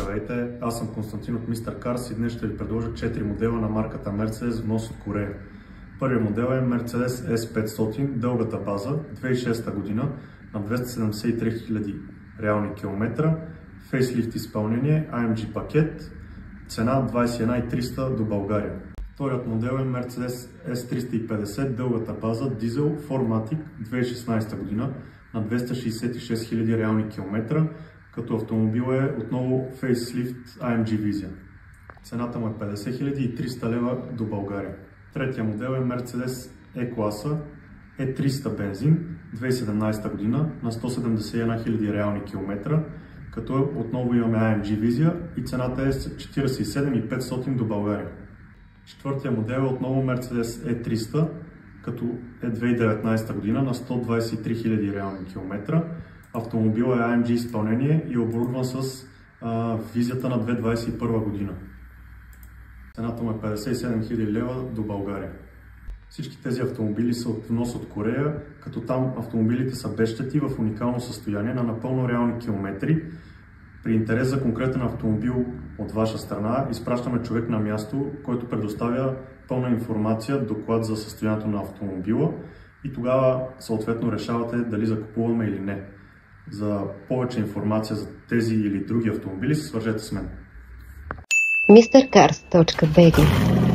Здравейте, аз съм Константин от Mr. Cars и днес ще ви предложа 4 модела на марката Mercedes внос от Корея. Първият модел е Mercedes S500, дългата база, 2006 година, на 273 000 реални километра, фейслифт изпълнение, AMG пакет, цена 21 300 до България. Вторият модел е Mercedes S350, дългата база, дизел, 4MATIC, 2016 година, на 266 000 реални километра, като автомобил е отново фейслифт AMG Vision. Цената му е 50 300 лева до България. Третия модел е Mercedes E-класа, E300 бензин, 2017 година, на 171 000 реални километра, като отново имаме AMG Vision и цената е 47 500 до България. Четвъртия модел е отново Mercedes E300, като е 2019 година, на 123 000 реални километра. Автомобилът е AMG изпълнение и е оборудван с визията на 2021 година. Цената му е 57 000 лева до България. Всички тези автомобили са от внос от Корея, като там автомобилите са без щети, в уникално състояние, на напълно реални километри. При интерес за конкретен автомобил от ваша страна изпращаме човек на място, който предоставя пълна информация, доклад за състоянието на автомобила и тогава съответно решавате дали закупуваме или не. За повече информация за тези или други автомобили се свържете с мен. mrcars.bg